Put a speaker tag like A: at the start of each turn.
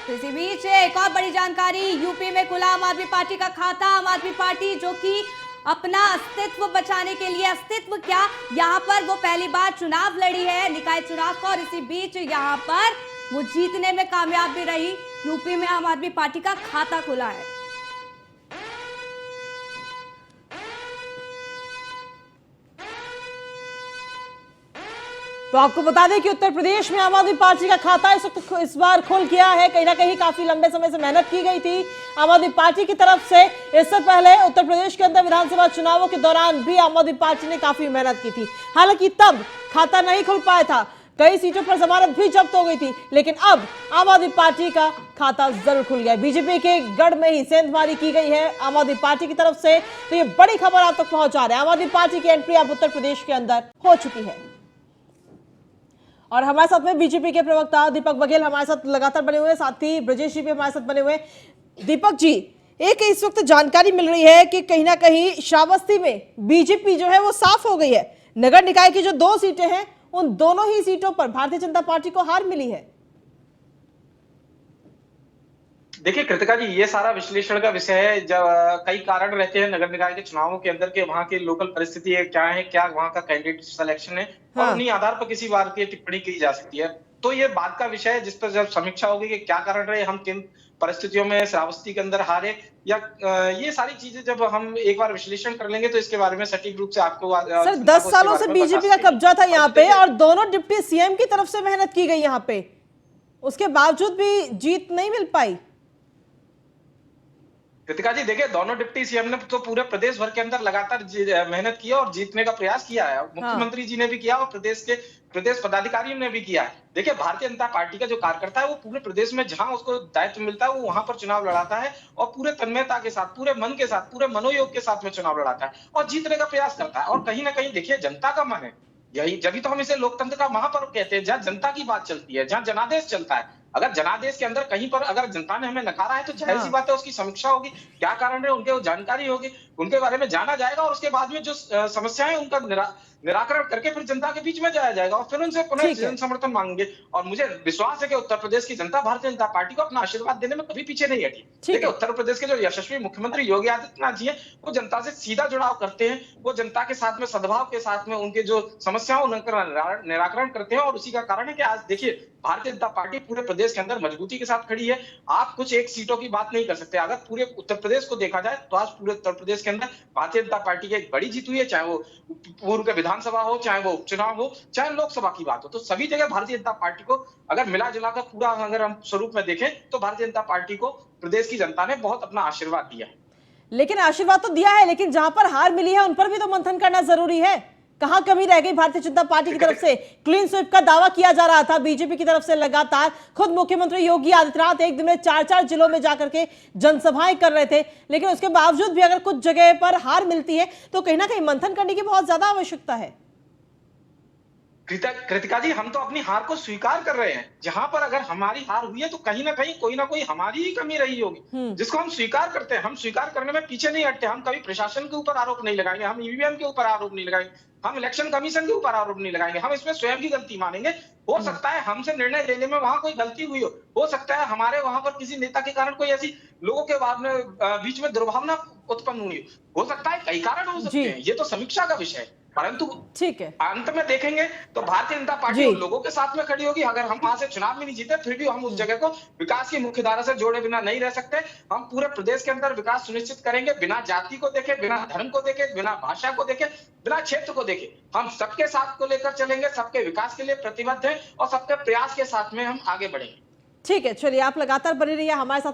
A: तो इसी बीच एक और बड़ी जानकारी, यूपी में खुला आम आदमी पार्टी का खाता। आम आदमी पार्टी जो कि अपना अस्तित्व बचाने के लिए, अस्तित्व क्या, यहाँ पर वो पहली बार चुनाव लड़ी है, निकाय चुनाव का, और इसी बीच यहाँ पर वो जीतने में कामयाब भी रही। यूपी में आम आदमी पार्टी का खाता खुला है।
B: तो आपको बता दें कि उत्तर प्रदेश में आम आदमी पार्टी का खाता इस बार खुल गया है। कहीं ना कहीं काफी लंबे समय से मेहनत की गई थी आम आदमी पार्टी की तरफ से। इससे पहले उत्तर प्रदेश के अंदर विधानसभा चुनावों के दौरान भी आम आदमी पार्टी ने काफी मेहनत की थी। हालांकि तब खाता नहीं खुल पाया था, कई सीटों पर जमानत भी जब्त हो गई थी, लेकिन अब आम आदमी पार्टी का खाता जरूर खुल गया। बीजेपी के गढ़ में ही सेंधमारी की गई है आम आदमी पार्टी की तरफ से। तो ये बड़ी खबर आप तक पहुंचा रहे हैं। आम आदमी पार्टी की एंट्री अब उत्तर प्रदेश के अंदर हो चुकी है। और हमारे साथ में बीजेपी के प्रवक्ता दीपक बघेल हमारे साथ लगातार बने हुए हैं, साथ ही ब्रजेश जी भी हमारे साथ बने हुए हैं। दीपक जी, एक इस वक्त जानकारी मिल रही है कि कहीं ना कहीं श्रावस्ती में बीजेपी जो है वो साफ हो गई है। नगर निकाय की जो 2 सीटें हैं, उन दोनों ही सीटों पर भारतीय जनता पार्टी को हार मिली है।
C: देखिए कृतिका जी, ये सारा विश्लेषण का विषय है। जब कई कारण रहते हैं नगर निकाय के चुनावों के अंदर के, वहां की लोकल परिस्थिति क्या है, क्या वहां का कैंडिडेट सिलेक्शन है, और उन्हीं आधार पर किसी बार की टिप्पणी की जा सकती है। तो ये बात का विषय है जिस पर जब समीक्षा होगी कि क्या कारण रहे, हम किन परिस्थितियों में श्रावस्ती के अंदर हारे, या ये सारी चीजें जब हम एक बार विश्लेषण कर लेंगे तो इसके बारे में सटीक रूप से आपको
B: सर 10 सालों से बीजेपी का कब्जा था यहाँ पे, और दोनों डिप्टी सीएम की तरफ से मेहनत की गई यहाँ पे, उसके बावजूद भी जीत नहीं मिल पाई।
C: कृतिका जी देखिए, दोनों डिप्टी सीएम ने तो पूरे प्रदेश भर के अंदर लगातार मेहनत की और जीतने का प्रयास किया है। मुख्यमंत्री जी ने भी किया और प्रदेश पदाधिकारियों ने भी किया है। देखिए, भारतीय जनता पार्टी का जो कार्यकर्ता है वो पूरे प्रदेश में जहां उसको दायित्व मिलता है वो वहां पर चुनाव लड़ाता है, और पूरे तन्मयता के साथ, पूरे मन के साथ, पूरे मनोयोग के साथ में चुनाव लड़ाता है और जीतने का प्रयास करता है। और कहीं ना कहीं देखिए, जनता का मन है, यही जब तो हम इसे लोकतंत्र का महापर्व कहते हैं, जहां जनता की बात चलती है, जहां जनादेश चलता है। अगर जनादेश के अंदर कहीं पर अगर जनता ने हमें नकारा है तो जाहिर सी बात है उसकी समीक्षा होगी, क्या कारण है उनके जानकारी होगी, उनके बारे में जाना जाएगा, और उसके बाद में जो समस्याएं उनका निराकरण करके फिर जनता के बीच में जाया जाएगा और फिर उनसे पुनः जन समर्थन मांगेंगे। और मुझे विश्वास है कि उत्तर प्रदेश की जनता भारतीय जनता पार्टी को अपना आशीर्वाद देने में कभी पीछे नहीं हटी। देखिए, उत्तर प्रदेश के जो यशस्वी मुख्यमंत्री योगी आदित्यनाथ जी हैं, वो जनता से सीधा जुड़ाव करते हैं, वो जनता के साथ में सद्भाव के साथ में उनके जो समस्याओं उनका निराकरण करते हैं, और उसी का कारण है कि आज देखिए भारतीय जनता पार्टी पूरे प्रदेश के अंदर मजबूती के साथ खड़ी है। आप कुछ एक सीटों की बात नहीं कर सकते। अगर पूरे उत्तर प्रदेश को देखा जाए तो आज पूरे उत्तर प्रदेश के अंदर भारतीय जनता पार्टी की एक बड़ी जीत हुई है, चाहे वो पूर्व के विधानसभा हो, चाहे वो उपचुनाव हो, चाहे लोकसभा की बात हो। तो सभी जगह भारतीय जनता पार्टी को अगर मिला जुला कर पूरा अगर हम स्वरूप में देखें तो भारतीय जनता पार्टी को प्रदेश की जनता ने बहुत अपना आशीर्वाद दिया है।
B: लेकिन आशीर्वाद तो दिया है, लेकिन जहां पर हार मिली है उन पर भी तो मंथन करना जरूरी है। कहां कमी रह गई भारतीय जनता पार्टी की तरफ से? क्लीन स्वीप का दावा किया जा रहा था बीजेपी की तरफ से लगातार। खुद मुख्यमंत्री योगी आदित्यनाथ एक दिन में 4-4 जिलों में जाकर के जनसभाएं कर रहे थे, लेकिन उसके बावजूद भी अगर कुछ जगह पर हार मिलती है तो कहीं ना कहीं मंथन करने की बहुत ज्यादा आवश्यकता है।
C: कृतिका जी, हम तो अपनी हार को स्वीकार कर रहे हैं। जहां पर अगर हमारी हार हुई है तो कहीं ना कहीं कोई ना कोई हमारी ही कमी रही होगी, जिसको हम स्वीकार करते हैं। हम स्वीकार करने में पीछे नहीं हटते। हम कभी प्रशासन के ऊपर आरोप नहीं लगाएंगे, हम ईवीएम के ऊपर आरोप नहीं लगाएंगे, हम इलेक्शन कमीशन के ऊपर आरोप नहीं लगाएंगे। हम इसमें स्वयं की गलती मानेंगे। हो सकता है हमसे निर्णय लेने में वहां कोई गलती हुई हो सकता है हमारे वहां पर किसी नेता के कारण कोई ऐसी लोगों के बाद में बीच में दुर्भावना उत्पन्न हुई हो सकता है, कई कारण हो सकते हैं। ये तो समीक्षा का विषय है, परंतु
B: ठीक है,
C: अंत में देखेंगे तो भारतीय जनता पार्टी उन लोगों के साथ में खड़ी होगी। अगर हम वहां से चुनाव में नहीं जीते फिर भी हम उस जगह को विकास की मुख्य धारा से जोड़े बिना नहीं रह सकते। हम पूरे प्रदेश के अंदर विकास सुनिश्चित करेंगे, बिना जाति को देखे, बिना धर्म को देखे, बिना भाषा को देखे, बिना क्षेत्र को देखे। हम सबके साथ को लेकर चलेंगे, सबके विकास के लिए प्रतिबद्ध हैं और सबके प्रयास के साथ में हम आगे बढ़ेंगे।
B: ठीक है, चलिए आप लगातार बने रहिए हमारे साथ।